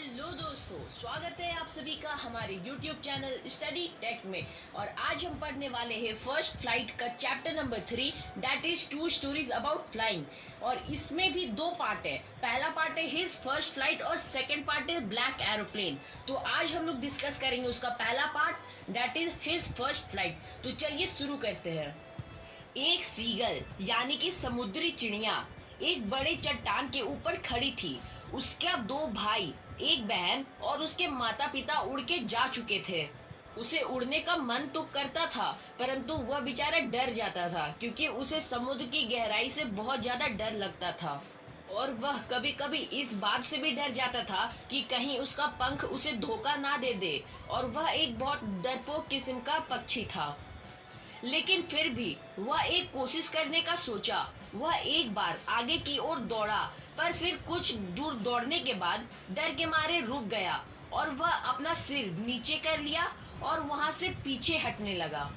Hello दोस्तों, स्वागत है आप सभी का हमारे YouTube चैनल स्टडी टेक में। और आज हम पढ़ने वाले हैं फर्स्ट फ्लाइट का chapter number 3, that is two stories about flying. और इसमें भी दो पार्ट है। पहला पार्ट है हिज फर्स्ट फ्लाइट और सेकंड पार्ट है ब्लैक एरोप्लेन। तो आज हम लोग डिस्कस करेंगे उसका पहला part, that is his first flight. तो चलिए शुरू करते हैं। एक सीगल यानी कि समुद्री चिड़िया एक बड़े चट्टान के ऊपर खड़ी थी। उसका दो भाई, एक बहन और उसके माता पिता उड़ के जा चुके थे। उसे उड़ने का मन तो करता था, परंतु वह बेचारा डर जाता था क्योंकि उसे समुद्र की गहराई से बहुत ज्यादा डर लगता था। और वह कभी कभी इस बात से भी डर जाता था कि कहीं उसका पंख उसे धोखा ना दे दे। और वह एक बहुत डरपोक किस्म का पक्षी था। लेकिन फिर भी वह एक कोशिश करने का सोचा। वह एक बार आगे की ओर दौड़ा, पर फिर कुछ दूर दौड़ने के बाद डर के मारे रुक गया और वह अपना सिर नीचे कर लिया और वहां से पीछे हटने लगा।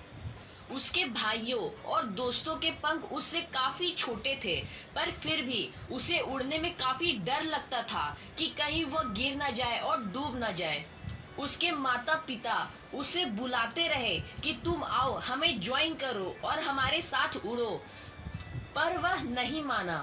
उसके भाइयों और दोस्तों के पंख उससे काफी छोटे थे, पर फिर भी उसे उड़ने में काफी डर लगता था कि कहीं वह गिर न जाए और डूब न जाए। उसके माता पिता उसे बुलाते रहे कि तुम आओ, हमें ज्वाइन करो और हमारे साथ उड़ो, पर वह नहीं माना।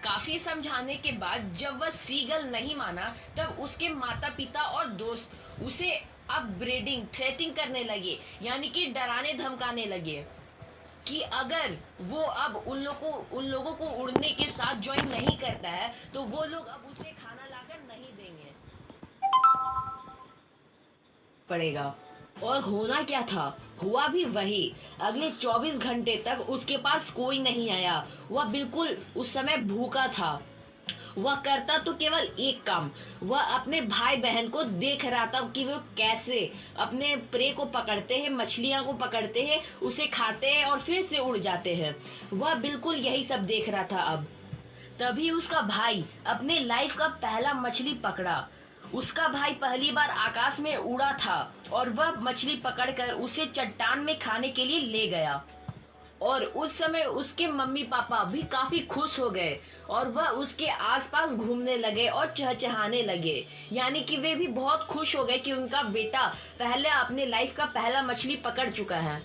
काफी समझाने के बाद जब वह सीगल नहीं माना, तब उसके माता पिता और दोस्त उसे अपब्रेडिंग थ्रेटिंग करने लगे, यानी कि डराने धमकाने लगे कि अगर वो अब उन लोगों को उड़ने के साथ ज्वाइन नहीं करता है तो वो लोग अब उसे खाना लाकर नहीं देंगे पड़ेगा। और होना क्या था, हुआ भी वही। अगले 24 घंटे तक उसके पास कोई नहीं आया। वह बिल्कुल उस समय भूखा था। वह करता तो केवल एक काम, वह अपने भाई बहन को देख रहा था कि वो कैसे अपने प्रे को पकड़ते हैं, मछलियां को पकड़ते हैं, उसे खाते हैं और फिर से उड़ जाते हैं। वह बिल्कुल यही सब देख रहा था। अब तभी उसका भाई अपने लाइफ का पहला मछली पकड़ा। उसका भाई पहली बार आकाश में उड़ा था और वह मछली पकड़कर उसे चट्टान में खाने के लिए ले गया। और उस समय उसके मम्मी पापा भी काफी खुश हो गए और वह उसके आसपास घूमने लगे और चहचहाने लगे, यानी कि वे भी बहुत खुश हो गए कि उनका बेटा पहले अपने लाइफ का पहला मछली पकड़ चुका है।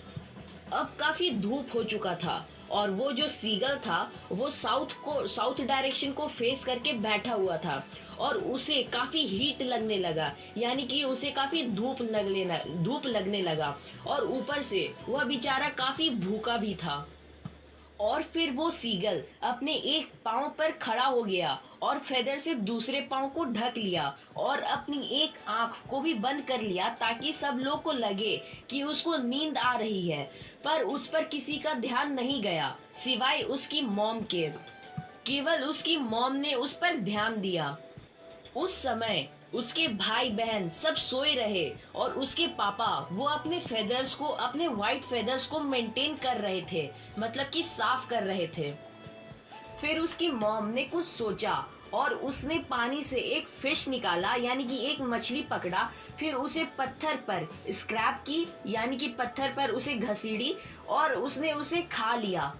अब काफी धूप हो चुका था और वो जो सीगल था वो साउथ डायरेक्शन को फेस करके बैठा हुआ था और उसे काफी हीट लगने लगा, यानी कि उसे काफी धूप लगने लगा। और ऊपर से वह बेचारा काफी भूखा भी था। और फिर वो सीगल अपने एक पांव पर खड़ा हो गया और फेदर से दूसरे पांव को ढक लिया और अपनी एक आंख को भी बंद कर लिया ताकि सब लोग को लगे कि उसको नींद आ रही है। पर उस पर किसी का ध्यान नहीं गया सिवाय उसकी मॉम के। केवल उसकी मॉम ने उस पर ध्यान दिया। उस समय उसके भाई बहन सब सोए रहे और उसके पापा वो अपने व्हाइट फेदर्स को मेंटेन कर रहे थे, मतलब कि साफ कर रहे थे। फिर उसकी मॉम ने कुछ सोचा और उसने पानी से एक फिश निकाला, यानी कि एक मछली पकड़ा। फिर उसे पत्थर पर स्क्रैप की, यानी कि पत्थर पर उसे घसीड़ी और उसने उसे खा लिया।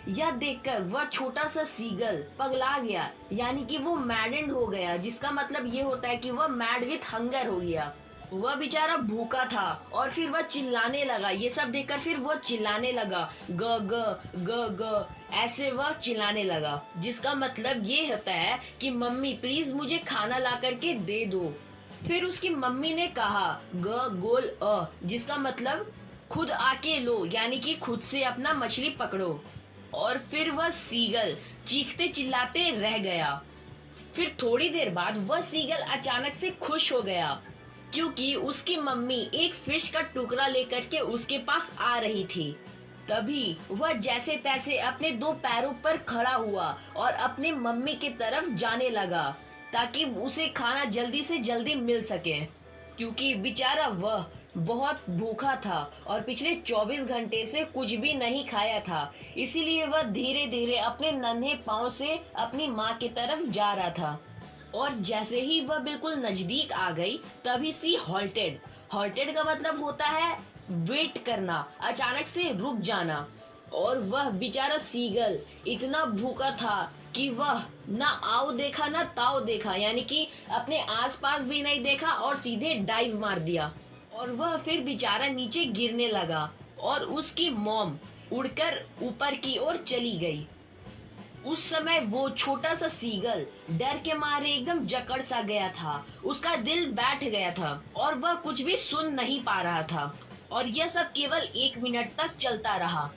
यह देखकर वह छोटा सा सीगल पगला गया, यानी कि वो मैडेंड हो गया, जिसका मतलब ये होता है कि वह मैड विथ हंगर हो गया। वह बेचारा भूखा था और फिर वह चिल्लाने लगा। ये सब देखकर फिर वह चिल्लाने लगा, ग ग ग ग, ऐसे वह चिल्लाने लगा, जिसका मतलब ये होता है कि मम्मी प्लीज मुझे खाना ला करके दे दो। फिर उसकी मम्मी ने कहा ग गोल अ, जिसका मतलब खुद आके लो, यानी कि खुद से अपना मछली पकड़ो। और फिर वह सीगल चीखते चिल्लाते रह गया। फिर थोड़ी देर बाद वह सीगल अचानक से खुश हो गया क्योंकि उसकी मम्मी एक फिश का टुकड़ा लेकर के उसके पास आ रही थी। तभी वह जैसे तैसे अपने दो पैरों पर खड़ा हुआ और अपने मम्मी की तरफ जाने लगा ताकि उसे खाना जल्दी से जल्दी मिल सके, क्योंकि बेचारा वह बहुत भूखा था और पिछले 24 घंटे से कुछ भी नहीं खाया था। इसीलिए वह धीरे धीरे अपने नन्हे पांव से अपनी माँ की तरफ जा रहा था। और जैसे ही वह बिल्कुल नजदीक आ गई, तभी सी हॉल्टेड। हॉल्टेड का मतलब होता है वेट करना, अचानक से रुक जाना। और वह बेचारा सीगल इतना भूखा था कि वह ना आओ देखा ना ताओ देखा, यानी कि अपने आसपास भी नहीं देखा और सीधे डाइव मार दिया। और वह फिर बेचारा नीचे गिरने लगा और उसकी मॉम उड़कर ऊपर की ओर चली गई। उस समय वो छोटा सा सीगल डर के मारे एकदम जकड़ सा गया था। उसका दिल बैठ गया था और वह कुछ भी सुन नहीं पा रहा था। और यह सब केवल 1 मिनट तक चलता रहा।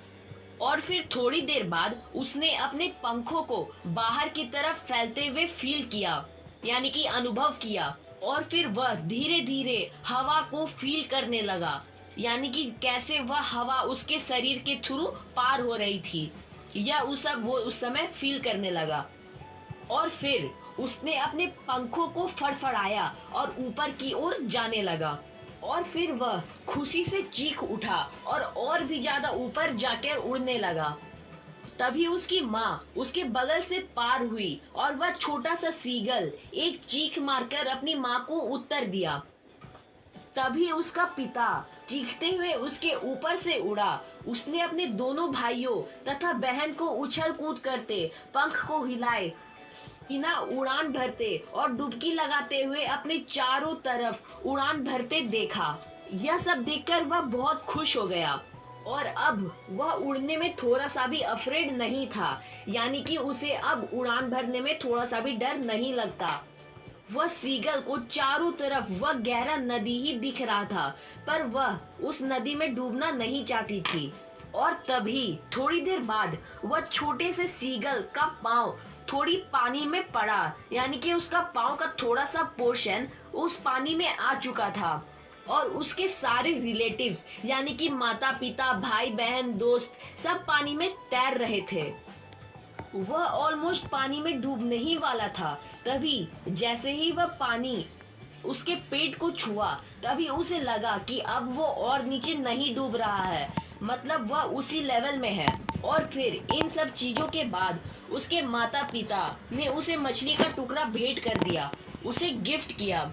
और फिर थोड़ी देर बाद उसने अपने पंखों को बाहर की तरफ फैलते हुए फील किया, यानी कि अनुभव किया। और फिर वह धीरे धीरे हवा को फील करने लगा, यानी कि कैसे वह हवा उसके शरीर के थ्रू पार हो रही थी, या उस सब वो उस समय फील करने लगा। और फिर उसने अपने पंखों को फड़फड़ाया और ऊपर की ओर जाने लगा। और फिर वह खुशी से चीख उठा और भी ज्यादा ऊपर जाकर उड़ने लगा। तभी उसकी माँ उसके बगल से पार हुई और वह छोटा सा सीगल एक चीख मारकर अपनी माँ को उत्तर दिया। तभी उसका पिता चीखते हुए उसके ऊपर से उड़ा। उसने अपने दोनों भाइयों तथा बहन को उछल कूद करते, पंख को हिलाए, बिना उड़ान भरते और डुबकी लगाते हुए अपने चारों तरफ उड़ान भरते देखा। यह सब देखकर वह बहुत खुश हो गया और अब वह उड़ने में थोड़ा सा भी अफ्रेड नहीं था, यानी कि उसे अब उड़ान भरने में थोड़ा सा भी डर नहीं लगता। वह सीगल को चारों तरफ वह गहरा नदी ही दिख रहा था, पर वह उस नदी में डूबना नहीं चाहती थी। और तभी थोड़ी देर बाद वह छोटे से सीगल का पाँव थोड़ी पानी में पड़ा, यानी कि उसका पाँव का थोड़ा सा पोर्शन उस पानी में आ चुका था। और उसके सारे रिलेटिव्स, यानी कि माता पिता भाई बहन दोस्त, सब पानी में तैर रहे थे। वह ऑलमोस्ट पानी में डूबने ही वाला था। तभी जैसे ही वह पानी उसके पेट को छुआ, तभी उसे लगा कि अब वो और नीचे नहीं डूब रहा है, मतलब वह उसी लेवल में है। और फिर इन सब चीजों के बाद उसके माता पिता ने उसे मछली का टुकड़ा भेंट कर दिया, उसे गिफ्ट किया,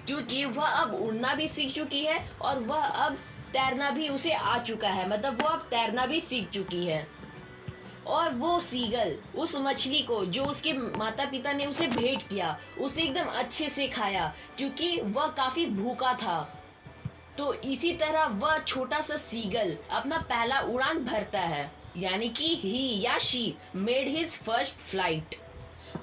क्योंकि वह अब उड़ना भी सीख चुकी है और वह अब तैरना भी उसे आ चुका है, मतलब वो अब तैरना भी सीख चुकी है। और वो सीगल उस मछली को जो उसके माता पिता ने उसे भेंट किया, उसे एकदम अच्छे से खाया, क्योंकि वह काफी भूखा था। तो इसी तरह वह छोटा सा सीगल अपना पहला उड़ान भरता है, यानी कि ही या she made his first flight.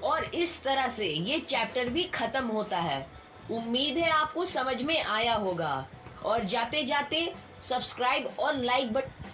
और इस तरह से ये चैप्टर भी खत्म होता है। उम्मीद है आपको समझ में आया होगा। और जाते जाते सब्सक्राइब और लाइक बटन